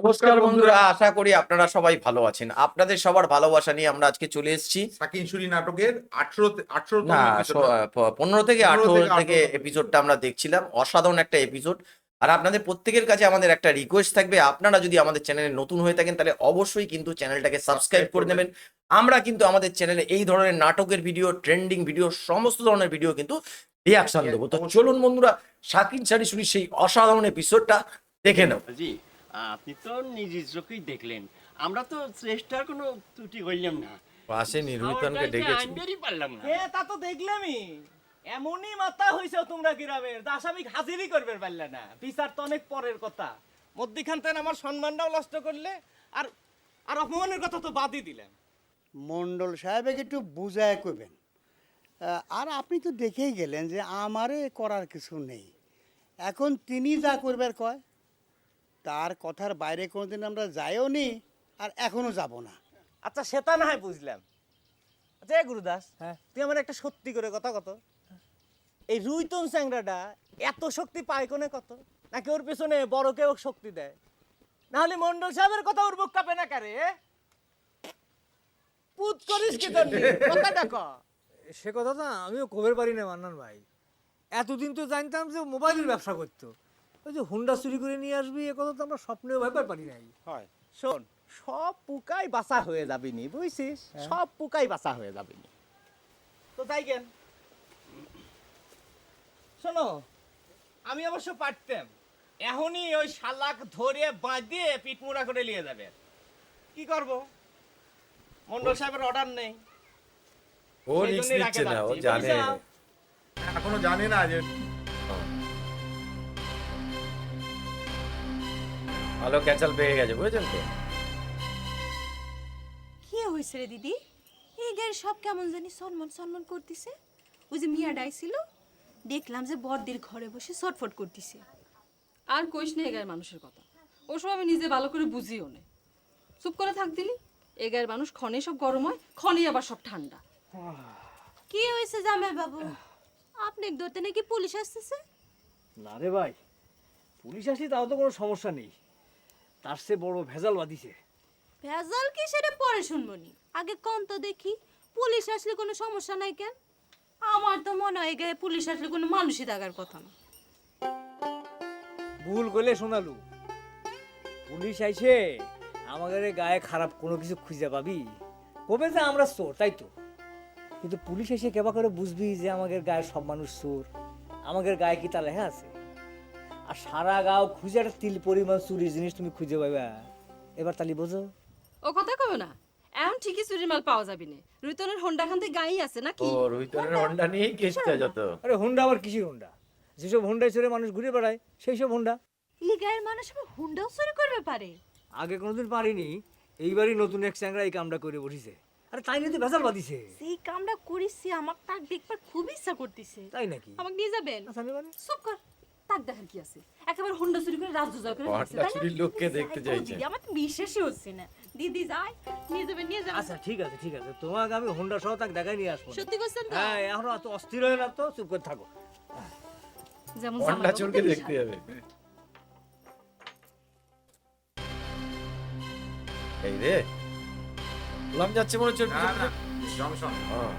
নমস্কার বন্ধুরা, আশা করি আপনারা সবাই ভালো আছেন। আপনাদের সবার ভালোবাসা নিয়ে আমরা আজকে চলে এসেছি। সাকিনসুরি নাটকের 18তম না, এপিসোড না? 15 থেকে 15 18 থেকে থেকে 18 এপিসোডটা আমরা দেখছিলাম। অসাধারণ একটা এপিসোড। আর আপনাদের প্রত্যেকের কাছে আমাদের একটা রিকোয়েস্ট থাকবে, আপনারা যদি আমাদের চ্যানেলে নতুন হয়ে থাকেন তাহলে অবশ্যই কিন্তু চ্যানেলটাকে সাবস্ক্রাইব করে নেবেন। আমরা কিন্তু আমাদের চ্যানেলে এই ধরনের নাটকের ভিডিও, ট্রেন্ডিং ভিডিও, সমস্ত ধরনের ভিডিও কিন্তু রিয়াকশন দেবো। তো অবশ্যই। চলুন বন্ধুরা, শাকিন শাড়িশুড়ির সেই অসাধারণ এপিসোডটা দেখে নেব। জি, আপনি তো নিজের চোখেই দেখলেন। আমরা তো চেষ্টার কোনো ত্রুটি করলাম না। পাশে নির্মিতনকে ডেকেছি। আনবেরই পারলাম না। হ্যাঁ তা তো দেখলামই। এমনই মাথা হইছে তোমরা গ্রামের দাসামিক হাজিরই করবে পারলে না। বিচার তো অনেক পরের কথা। মধ্যিখান থেকে আমার সম্মানটাও নষ্ট করলে আর আর অপমানের কথা তো বাদই দিলেন। মন্ডল সাহেবকে একটু বুঝায় কইবেন। আর আপনি তো দেখেই গেলেন যে আমারে করার কিছু নেই। এখন তিনি যা করবার কয় তার কথার বাইরে কোনোদিন আমরা যাইও নি আর এখনো যাব না। আচ্ছা সেটা না হয় বুঝলাম। আচ্ছা এ গুরুদাস, হ্যাঁ তুই আমার একটা সত্যি করে কথা কত, এই রুইতন স্যাংরাটা এত শক্তি পায় কোনে কত, নাকি ওর পেছনে বড় কেউ শক্তি দেয়? না হলে মন্ডল সাহেবের কথা ওর বুক কাঁপে না কারে? পুত করিস কি তোর কথাটা ক। সে কথা না আমিও কবের পারি না মান্নান ভাই। এতদিন তো জানতাম যে মোবাইলের ব্যবসা করতো, ওই যে হুন্ডা চুরি করে নিয়ে আসবি এ কথা তো আমরা স্বপ্নেও ভাবতে পারি নাই। হয় শোন, সব পুকাই বাঁচা হয়ে যাবিনি বুঝছিস, সব পুকাই বাঁচা হয়ে যাবিনি। তো তাই কেন শোনো, আমি অবশ্য পারতাম এখনই ওই শালাক ধরে বাঁধিয়ে পিটমুড়া করে নিয়ে যাবে। কি করব, মন্ডল সাহেবের অর্ডার নেই। ও সেই রিস্ক জন্যই নিচ্ছে রাখে না, ও যাচ্ছি, জানে। বুঝছো? এখনো জানে না যে ভালো ক্যাচাল পেয়ে গেছে, বুঝেছেন তো? কি হয়েছে রে দিদি? এই গায়ের সব কেমন জানি সলমন সলমন করতেছে। ওই যে মিয়া ডাইছিল, দেখলাম যে বড়দের ঘরে বসে ছটফট করতেছে। আর কইস না এগার মানুষের কথা, ওসব আমি নিজে ভালো করে বুঝিও না। চুপ করে থাক দিলি। এগার মানুষ ক্ষণে সব গরম হয়, ক্ষণে আবার সব ঠান্ডা। কি হয়েছে জামাই বাবু? আপনার ধরতে নাকি পুলিশ আসতেছে? না রে ভাই, পুলিশ আসলে তাও তো কোনো সমস্যা নেই, তার সে বড় ভেজাল বাঁধিছে। ভেজাল কি সেটা পরে শুনবনি, আগে কোন তো দেখি পুলিশ আসলে কোনো সমস্যা নাই কেন? আমার তো মনে হয় গায়ে পুলিশ আসলে কোনো মানুষই থাকার কথা না। ভুল করলে শোনালু, পুলিশ আইছে আমাদের গায়ে খারাপ কোনো কিছু খুঁজে পাবি, কবে যে আমরা চোর তাই তো। কিন্তু পুলিশ এসে কেবা করে বুঝবি যে আমাদের গায়ের সব মানুষ চোর, আমাদের গায়ে কি তা লেখা আছে? আর সারা গাঁও খুঁজে একটা তিল পরিমাণ চুরির জিনিস তুমি খুঁজে পাইবা, এবার তালি বোঝো। ও কথা কবে না, এখন ঠিকই চুরির মাল পাওয়া যাবি না। রুইতনের হোন্ডা খান থেকে গাই আছে ও নাকি? রোহিতনের হন্ডা নিয়েই কেসটা যত। আরে হুন্ডা আবার কিসের হুন্ডা? যেসব হুন্ডায় চড়ে মানুষ ঘুরে বেড়ায় সেই সব হুন্ডা। এই গায়ের মানুষ আবার হুন্ডাও চুরি করবে পারে? আগে কোনোদিন পারিনি, এইবারই নতুন এক চ্যাংরা এই কামটা করে বসিছে। আরে তাই নিয়ে তো ভেজাল বাঁধিছে। সেই কামটা করিস, আমার তাক দেখবার খুব ইচ্ছা করতেছে। তাই নাকি? আমাকে নিয়ে যাবেন? আচ্ছা নে মানে চুপ কর, তাক দেখার কি আছে? একেবারে হোন্ডা চুরি করে রাজ্য জয় করে ফেলছে, হন্ডা তাই না? চুরির লোককে দেখতে যাই গো চাইছে। দিদি, আমার তো বিশ্বাসই হচ্ছে না। দিদি যাই, নিয়ে যাবেন নিয়ে যাবেন। আচ্ছা ঠিক আছে ঠিক আছে, তোমাকে আমি হুন্ডা সহ তাকে দেখাই নিয়ে আসবো না। সত্যি করছেন তো? হ্যাঁ এখন এত অস্থির হয়ে না তো, চুপ করে থাকো। যেমন হন্ডা জামাইবাবু চোরকে তেমনি দেখতে যাবে। এই রে, গোলাম যাচ্ছে মনে হচ্ছে। না না জংশন হ্যাঁ।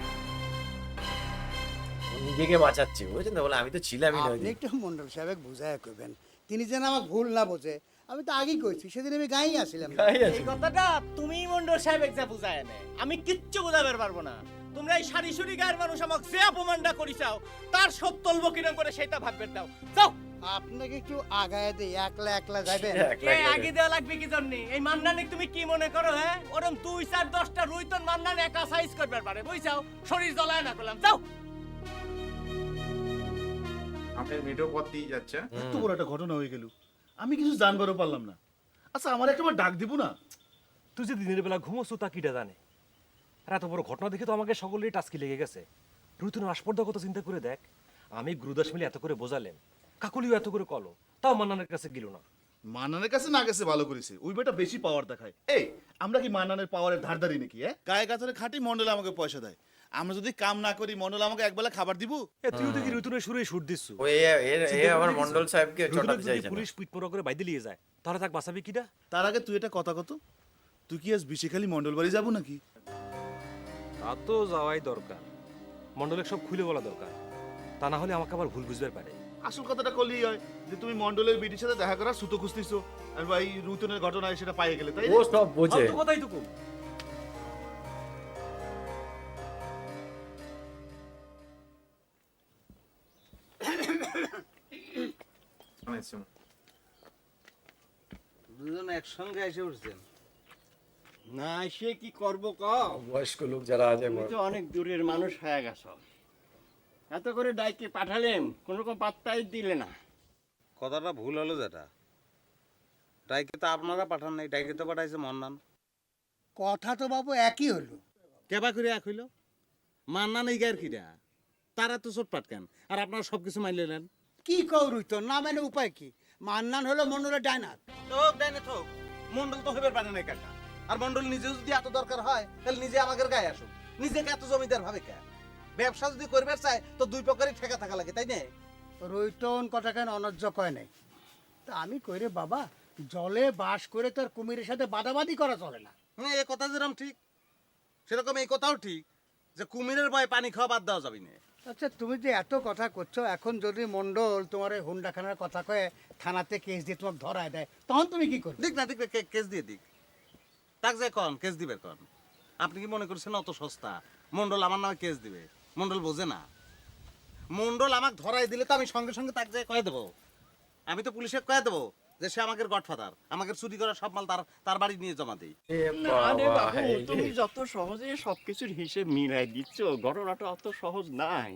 ও নিজেকে বাঁচাচ্ছে, বুঝেছেন তো? বলে আমি তো ছিলামই না ওই আপনি দিন। একটু মন্ডল সাহেবকে বুঝায় কইবেন, তিনি যেন আমাকে ভুল না বোঝে। আমি তো আগেই কইছি, সেদিন আমি গাঁই আসছিলাম না। তাই আছে। এই কথাটা তুমি মন্ডল সাহেব যা বুঝায় এনে, আমি কিচ্ছু বুঝাবার পারবো না। তোমরা এই সারি সুরি গায়ের মানুষ আমাকে যে অপমানটা করিসাও তার সব তলব কিরম করে সেটা ভাববে দাও। যাও, আপনাকে একটু আগায় দিয়ে একলা একলা যাবেন। কে আগে দেওয়া লাগবে কি জন্য? এই মান্নানে তুমি কি মনে করো? হ্যাঁ ওরম 2-4-10টা রুইতন মান্নান একা সাইজ করবার পারে, বুঝছাও? শরীর জ্বলায় না করলাম, যাও। আমাদের মেয়েটাও পথ দিয়ে যাচ্ছে। এত বড় একটা ঘটনা হয়ে গেল, আমি কিছু জানবারও পারলাম না। আচ্ছা আমার একটাবার ডাক দিব না? তুই যে দিনের বেলা ঘুমোছো তা কিটা জানে? আর এত বড় ঘটনা দেখে তো আমাকে সকলেরই টাস্কি লেগে গেছে। রুইতনের আসপর্দা কথা চিন্তা করে দেখ, আমি গুরুদাস মিলে এত করে বোঝালেন, কাকলিও এত করে কলো, তাও মান্নানের কাছে গেল না। মান্নানের কাছে না গেছে ভালো করেছে, ওই বেটা বেশি পাওয়ার দেখায়। এই আমরা কি মান্নানের পাওয়ারের ধারধারি নাকি? গায়ে গাছারে খাটি মন্ডলে আমাকে পয়সা দেয়, আমরা যদি কাম না করি মন্ডল আমাকে একবেলা খাবার দিব? এ তুইও দেখি ঋতুনের শুরুই শুট দিচ্ছ। ও এ আবার মন্ডল সাহেবকে চটাতে চাইছে না। পুলিশ পিটপোড়া করে বাইদে নিয়ে যায়, তাহলে তাকে বাঁচাবি কিডা? তার আগে তুই এটা কথা কত, তুই কি আজ বিশেখালি মন্ডল বাড়ি যাবো নাকি? তা তো যাওয়াই দরকার, মন্ডলের সব খুলে বলা দরকার, তা না হলে আমাকে আবার ভুল বুঝবার পারে। আসল কথাটা করলেই হয় যে তুমি মন্ডলের বিটির সাথে দেখা করার সুতো খুঁজতেছো, আর ভাই রুতনের ঘটনায় সেটা পাইয়ে গেলে, তাই না? ও সব বোঝে। ফালতু কথাই তো কম। দুজন একসঙ্গে এসে উঠছেন। না সে কি করবো ক? বয়স্ক লোক যারা আছে তুমি তো অনেক দূরের মানুষ হয়ে গেছ, এত করে ডাইকে পাঠালেন কোনো রকম পাত্তাই দিলে না। কথাটা ভুল হলো যেটা, ডাইকে তো আপনারা পাঠান নাই, ডাইকে তো পাঠাইছে মন্নান। কথা তো বাবু একই হলো। কেবা করে এক হইল? মান্নান এই গায়ের কিরা, তারা তো চোট পাটকেন, আর আপনারা সবকিছু মাইলে নেন। কি কৌরুই তো না মানে উপায় কি? মান্নান হলো মন্ডলের ডাইনার। থোক ডাইনে থোক, মন্ডল তো হইবার পারে নাই কাকা। আর মন্ডল নিজে যদি এত দরকার হয় তাহলে নিজে আমাদের গায়ে আসুক, নিজেকে এত জমিদার ভাবে কে? ব্যবসা যদি করবার চায় তো দুই পক্ষেরই ঠেকা থাকা লাগে, তাই না? রইতন কথা কেন অনর্য কয় নাই? তা আমি কইরে বাবা, জলে বাস করে তোর কুমিরের সাথে বাদাবাদি করা চলে না। হ্যাঁ, এ কথা যেরকম ঠিক সেরকম এই কথাও ঠিক যে কুমিরের ভয়ে পানি খাওয়া বাদ দেওয়া যাবে না। আচ্ছা তুমি যে এত কথা করছো, এখন যদি মন্ডল তোমার এই হুন্ডাখানার কথা কয়ে থানাতে কেস দিয়ে তোমাকে ধরায় দেয়, তখন তুমি কি করবে? দিক না দিক, কেস দিয়ে দিক, তাক যে কন কেস দিবে কন। আপনি কি মনে করছেন অত সস্তা মন্ডল আমার নামে কেস দিবে? মন্ডল বোঝে না। মন্ডল আমাকে ধরাই দিলে তো আমি সঙ্গে সঙ্গে তাক যে কয়ে দেবো, আমি তো পুলিশে কয়ে দেবো যে সে আমাদের গডফাদার, আমাকে চুরি করা সব মাল তার বাড়ি নিয়ে জমা দেই। না রে বাবু, তুমি যত সহজে সবকিছুর হিসেব মিলাই দিচ্ছ, ঘটনাটা অত সহজ নাই,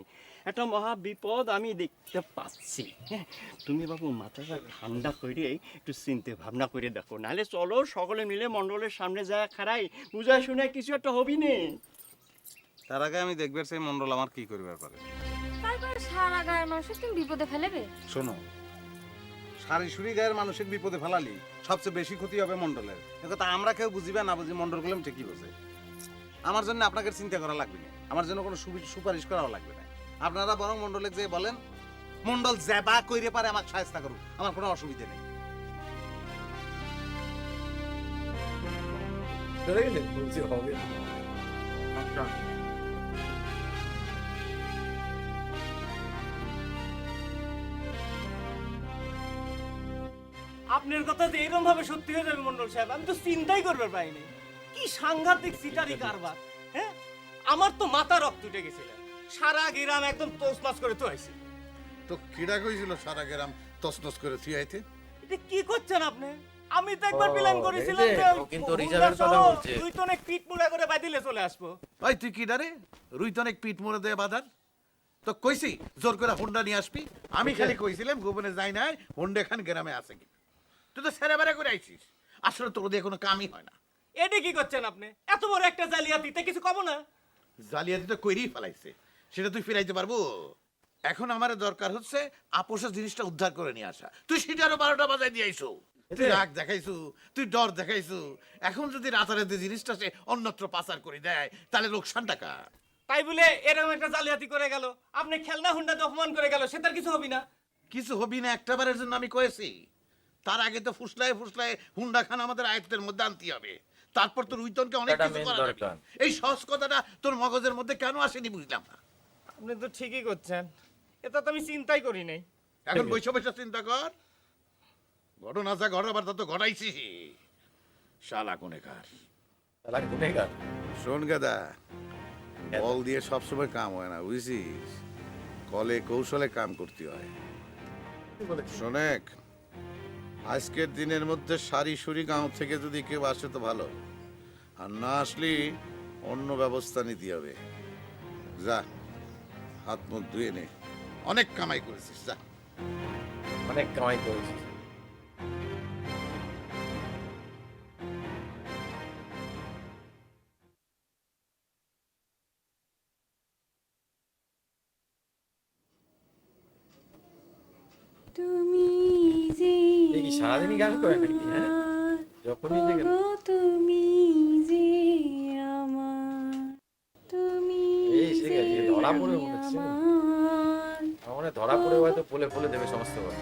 একটা মহা বিপদ আমি দেখতে পাচ্ছি। হ্যাঁ, তুমি বাবু মাথাটা ঠান্ডা করে একটু চিন্তা ভাবনা করে দেখো, নাহলে চলো সকলে মিলে মন্ডলের সামনে যায় খারাই, বুঝায় শুনে কিছু একটা হবি নে। তার আগে আমি দেখবার সেই মন্ডল আমার কি করবার পারে। তারপর সারা গায়ের মানুষ তুমি বিপদে ফেলেবে। শোনো, সারি সুরি গায়ের মানুষের বিপদে ফেলালি সবচেয়ে বেশি ক্ষতি হবে মন্ডলের। কথা আমরা কেউ বুঝিবে না বুঝি, মন্ডল গুলো ঠিকই বোঝে। আমার জন্য আপনাকে চিন্তা করা লাগবে না, আমার জন্য কোনো সুপারিশ করাও লাগবে না। আপনারা বরং মন্ডলে যে বলেন মন্ডল যেবা কইরে পারে আমাকে সাহায্য করুন, আমার কোনো অসুবিধা নেই। হবে। আচ্ছা আপনার কথা যে এরকম ভাবে সত্যি হয়ে যাবে মন্ডল সাহেব, আমি তো চিন্তাই করবার পাইনি। কি সাংঘাতিক সিটারি কারবার! হ্যাঁ, আমার তো মাথা রক্ত উঠে গেছিল, সারা গ্রাম একদম তোসমাস করে তুইছে। তো কিডা কইছিল সারা গ্রাম তছনছ করে থিয়াইতে? এটা কি করছেন আপনি? আমি তো একবার প্ল্যান করেছিলাম এই যে, যে ও কিন্তু রিজার্ভের কথা বলছে। দুই তো অনেক পিট মুড়া করে বাইদিলে চলে আসবো। ওই তুই কিডা রে? রুই তো অনেক পিঠ মুড়ে দেয় বাদার। তো কইছি জোর করে হুন্ডা নিয়ে আসবি, আমি খালি কইছিলাম গোপনে যাই নাই হুন্ডা খান গ্রামে আছে কি। তুই তো সেরে বেড়া করে আইছিস, আসলে তোর দিয়ে কোনো কামই হয় না। এটা কি করছেন আপনি? এত বড় একটা জালিয়াতিতে কিছু কব না? জালিয়াতি তো কইরেই ফেলাইছে, সেটা তুই ফিরাইতে পারবো? এখন আমার দরকার হচ্ছে আপোষের জিনিসটা উদ্ধার করে নিয়ে আসা। তুই সেটারও 12টা বাজায় দিয়ে আইসো, তুই রাগ দেখাইছু, তুই ডর দেখাইছু। এখন যদি রাতারাতি জিনিসটা সে অন্যত্র পাচার করে দেয় তাহলে লোকসান টাকা। তাই বলে এরকম একটা জালিয়াতি করে গেল, আপনি খেলনা হুন্ডাতে অপমান করে গেল, সেটার কিছু হবি না? কিছু হবি না একটা বারের জন্য আমি কয়েছি। তার আগে তো ফুসলায় ফুসলায় হুন্ডা খান আমাদের আয়ত্তের মধ্যে আনতে হবে, তারপর তোর উইতনকে অনেক এটা কিছু main করা যাবে। দরকার। এই সহজ কথাটা তোর মগজের মধ্যে কেন আসেনি বুঝলাম না। আপনি তো ঠিকই করছেন, এটা তো আমি চিন্তাই করি নাই। এখন বৈশ বৈশ চিন্তা কর, ঘটনা যা ঘটাবার তা তো ঘটাইছি। শালা গুনেগার। শালা গুনেগার। শোন গাদা, বল দিয়ে সবসময় কাম হয় না বুঝছিস, কলে কৌশলে কাম করতে হয়। শোনেক, আজকের দিনের মধ্যে সারি সুরি গাঁও থেকে যদি কেউ আসে তো ভালো, আর না আসলে অন্য ব্যবস্থা নিতে হবে। যা হাত মুখ ধুয়ে নে, অনেক কামাই করেছিস, যা। অনেক কামাই করেছিস। তুমি যে এ কি সারাদিনই গান করে নাকি? হ্যাঁ, যখনই যে তুমি যে আমার, তুমি এই ধরা পড়ে বলেছে আমার ধরা পড়ে হয়তো বলে বলে দেবে সমস্ত কথা।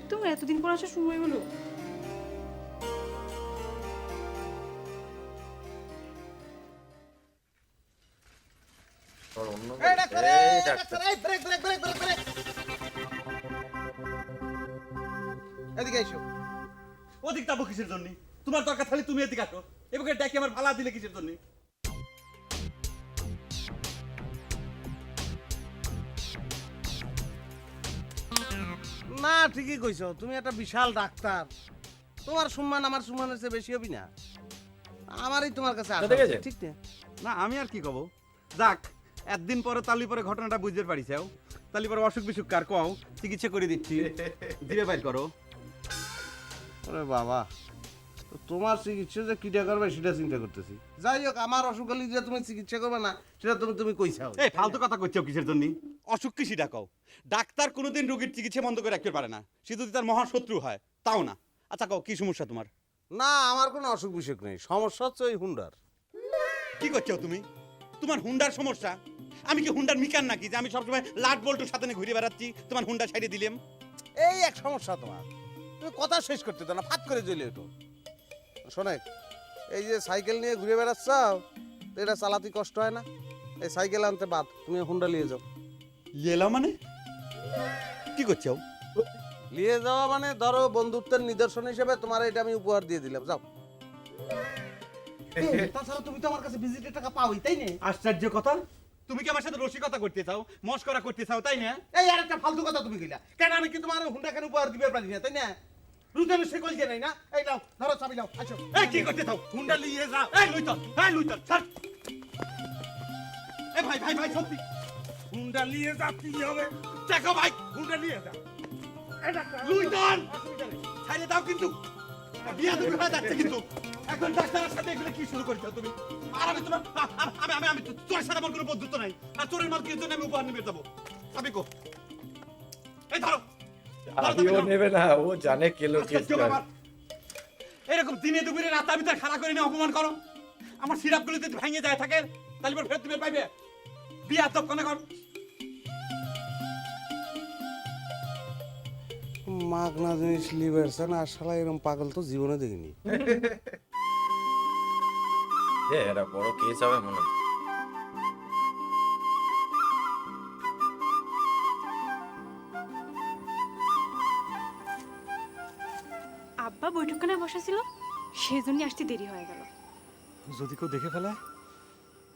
তোমার এতদিন পর আসার সময় হলো? তোর অন্য এই ডাক্তার, এই এই ডাক্তার। ডাক্তার, এই break break break break break. এদিকে এসো। ওদিক যাবো কিসের জন্য? তোমার দরকার তাহলে তুমি এদিকে আসো। এবারে ডাকি আমার ভালা দিলে কিসের জন্য? না ঠিকই কইছো, তুমি একটা বিশাল ডাক্তার, তোমার সম্মান আমার সম্মানের চেয়ে বেশি হবি না। আমারই তোমার কাছে আসা দেখেছেন? উচিত, ঠিক না? না আমি আর কি কব, যাক একদিন পরে তালি পরে ঘটনাটা বুঝতে পারিছাও, তালি পরে অসুখ বিসুখ কার কও, চিকিৎসা করে দিচ্ছি, দিবে বাইর করো। আরে বাবা, তো তোমার চিকিৎসা যে কিটা করবে সেটা চিন্তা করতেছি। যাই হোক, আমার অসুখ হলে যে তুমি চিকিৎসা করবে না সেটা তুমি কইছাও। এই ফালতু কথা কইছাও কিসের জন্য? অসুখ কি সেটা কও। ডাক্তার কোনোদিন রোগীর চিকিৎসা বন্ধ করে রাখতে পারে না, সে যদি তার মহাশত্রু হয় তাও না। আচ্ছা কও কি সমস্যা তোমার? না, আমার কোনো অসুখ বিসুখ নেই, সমস্যা হচ্ছে ওই হুন্ডার। কি করছো তুমি? তোমার হুন্ডার সমস্যা? আমি কি হুন্ডার মিকান নাকি যে আমি সবসময় লাট বল্টুর সাথে নিয়ে ঘুরে বেড়াচ্ছি, তোমার হুন্ডা ছাড়িয়ে দিলাম? এই এক সমস্যা তোমার, তুমি কথা শেষ করতে দাও না, ফাট করে জ্বলে ওঠো। শোনে, এই যে সাইকেল নিয়ে ঘুরে বেড়াচ্ছ, তো এটা চালাতে কষ্ট হয় না? এই সাইকেল আনতে বাদ, তুমি হুন্ডা নিয়ে যাও। এলা মানে কি করছো? নিয়ে যাওয়া মানে ধরো বন্ধুত্বের নিদর্শন হিসেবে তোমার এটা আমি উপহার দিয়ে দিলাম, যাও। তাছাড়া তুমি তো আমার কাছে ভিজিটের টাকা পাওই, তাই না? আশ্চর্য কথা, তুমি কি আমার সাথে রসিকতা করতে চাও, মস্করা করতে চাও, তাই না? এই আর একটা ফালতু কথা তুমি কইলা কেন? আমি কি তোমার হুন্ডা কেন উপহার দিবে পারি না, তাই না? রুজনের সে কইছে নাই না? এই নাও, ধরো চাবি নাও, আসো। এই কি করতে চাও? হুন্ডা নিয়ে যাও। এই লুইতন ছাড়। এ ভাই ভাই ভাই সত্যি হুন্ডা নিয়ে যা, কি হবে দেখো ভাই, হুন্ডা নিয়ে যা। লুইতন ছাড়িয়ে দাও, কিন্তু বিয়া তুমি হয়ে যাচ্ছে কিন্তু। এখন ডাক্তারের সাথে এগুলো কি শুরু করেছো তুমি? আর আমি তোমার আমি তোর সাথে আমার কোনো বন্ধুত্ব নাই, আর তোরের মাল কিনে জন্য আমি উপহার নিয়ে যাবো। আমি কো এই ধরো আবিও নেবে না, ও জানে কেলো কেস আশ্চর্য ব্যাপার। এরকম দিনে দুপুরে রাতে আমি তার খারাপ করে নিয়ে অপমান করো। আমার সিরাপগুলো যদি ভেঙে যায় থাকে তাহলে ফেরত তুমি পাইবে। বিয়া তো কোনে কর। মাগনা জিনিস লিভারছে না, শালা এরকম পাগল তো জীবনে দেখিনি। এটা বড় কেস হবে মনে হয়। আব্বা বৈঠকখানায় বসেছিল, সেজন্য আসতে দেরি হয়ে গেল। যদি কেউ দেখে ফেলে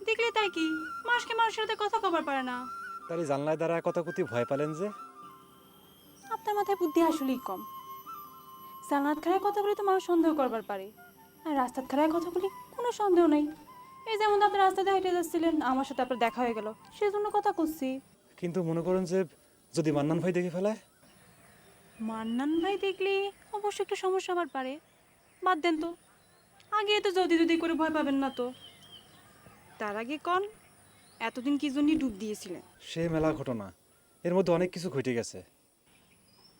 দেখলে তাই কি, মানুষকে মানুষের সাথে কথা কবার পারে না। তার এই জানলায় দ্বারা কথা কথি ভয় পেলেন যে? আপনার মাথায় বুদ্ধি আসলেই কম। জানাত খারায় কথাগুলি তো মানুষ সন্দেহ করবার পারে, আর রাস্তার খারায় কথাগুলি কোনো সন্দেহ নেই। এই যেমন আপনি রাস্তাতে হেঁটে যাচ্ছিলেন, আমার সাথে আপনার দেখা হয়ে গেল, সেজন্য কথা করছি। কিন্তু মনে করেন যে যদি মান্নান ভাই দেখে ফেলে? মান্নান ভাই দেখলে অবশ্যই একটু সমস্যা হবার পারে, বাদ দেন তো। আগে তো যদি করে ভয় পাবেন না তো। তার আগে কন, এতদিন কি জন্য ডুব দিয়েছিলেন? সে মেলা ঘটনা, এর মধ্যে অনেক কিছু ঘটে গেছে।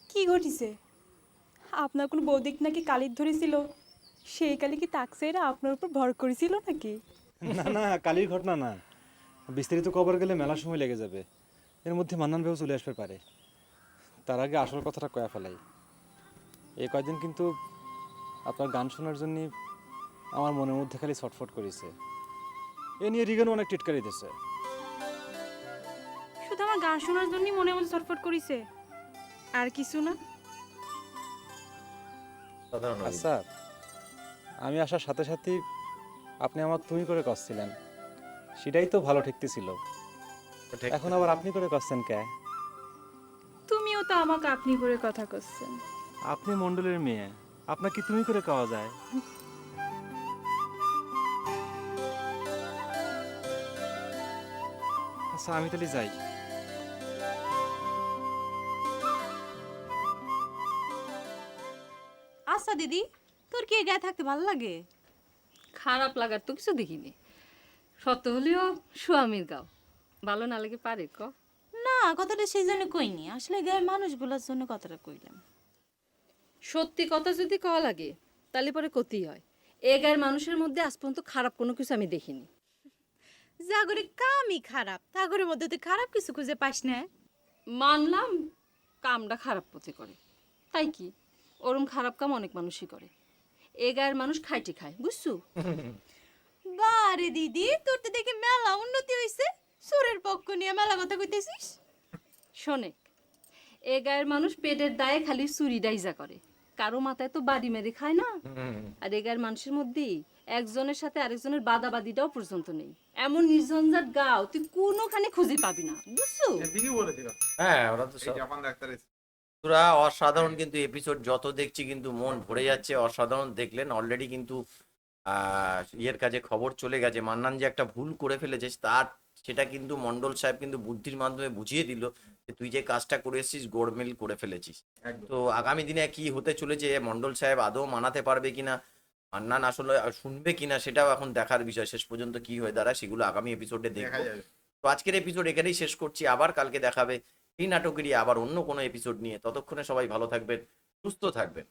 কি ঘটিছে? আপনার কোনো বৌদিক নাকি কালির ধরেছিল, সেই কালি কি তাকসেরা আপনার উপর ভর করেছিল নাকি? না না, কালির ঘটনা না, বিস্তারিত কবর গেলে মেলা সময় লেগে যাবে। এর মধ্যে মান্নান ভাইও চলে আসতে পারে। তার আগে আসল কথাটা কয়া ফেলাই। এই কয়দিন কিন্তু আপনার গান শোনার জন্য আমার মনের মধ্যে খালি ছটফট করেছে। এ নিয়ে রিগানও অনেক টিটকারি দিচ্ছে। শুধু আমার গান শোনার জন্যই মনে মধ্যে ছটফট করেছে, আর কিছু না? সাধারণ আচ্ছা, আমি আসার সাথে সাথেই আপনি আমার তুমি করে কষছিলেন, সেটাই তো ভালো ঠেকতেছিল। এখন আবার আপনি করে কষছেন কে? তুমিও তো আমাকে আপনি করে কথা করছেন। আপনি মণ্ডলের মেয়ে, আপনাকে তুমি করে কওয়া যায়? আচ্ছা আমি তাহলে যাই। আচ্ছা দিদি, তোর কি এই গায়ে থাকতে ভালো লাগে? খারাপ লাগার তো কিছু দেখিনি, সত্য হলেও স্বামীর গাও ভালো না লাগে পারে ক? না, কথাটা সেই জন্য কইনি, আসলে গায়ের মানুষগুলোর জন্য কথাটা কইলাম। সত্যি কথা যদি কওয়া লাগে তাহলে পরে ক্ষতি হয়। এ গায়ের মানুষের মধ্যে আজ পর্যন্ত খারাপ কোনো কিছু আমি দেখিনি। জাগরে কামই খারাপ, তাগরের মধ্যে তুই খারাপ কিছু খুঁজে পাস না। মানলাম কামটা খারাপ পথে করে, তাই কি ওরম খারাপ কাম অনেক মানুষই করে। এ গায়ের মানুষ খাইটি খায়, বুঝছো? বারে দিদি, তোর তো দেখে মেলা উন্নতি হইছে, সুরের পক্ষ নিয়ে মেলা কথা কইতেছিস। শোনে, এ গায়ের মানুষ পেটের দায়ে খালি চুরি ডাইজা করে, কারো মাথায় তো বাড়ি মেরে খায় না। আর এ গায়ের মানুষের মধ্যে একজনের সাথে আরেকজনের বাদাবাদিটাও পর্যন্ত নেই। এমন নির্ঝঞ্ঝাট গাও তুই কোনোখানে খুঁজে পাবি না, বুঝছো? হ্যাঁ, ওরা তো সব পুরা অসাধারণ, কিন্তু এপিসোড যত দেখছি কিন্তু মন ভরে যাচ্ছে। অসাধারণ দেখলেন অলরেডি, কিন্তু ইয়ের কাছে খবর চলে গেছে মান্নান যে একটা ভুল করে ফেলেছে, তার সেটা কিন্তু মন্ডল সাহেব কিন্তু বুদ্ধির মাধ্যমে বুঝিয়ে দিল যে তুই যে কাজটা করে এসেছিস গোড়মেল করে ফেলেছিস। তো আগামী দিনে কি হতে চলেছে, মন্ডল সাহেব আদৌ মানাতে পারবে কিনা, মান্নান আসলে শুনবে কিনা, সেটাও এখন দেখার বিষয়। শেষ পর্যন্ত কি হয়ে দাঁড়ায় সেগুলো আগামী এপিসোডে দেখবো। তো আজকের এপিসোড এখানেই শেষ করছি, আবার কালকে দেখাবে এই নাটকেরই আবার অন্য কোনো এপিসোড নিয়ে। ততক্ষণে সবাই ভালো থাকবেন, সুস্থ থাকবেন।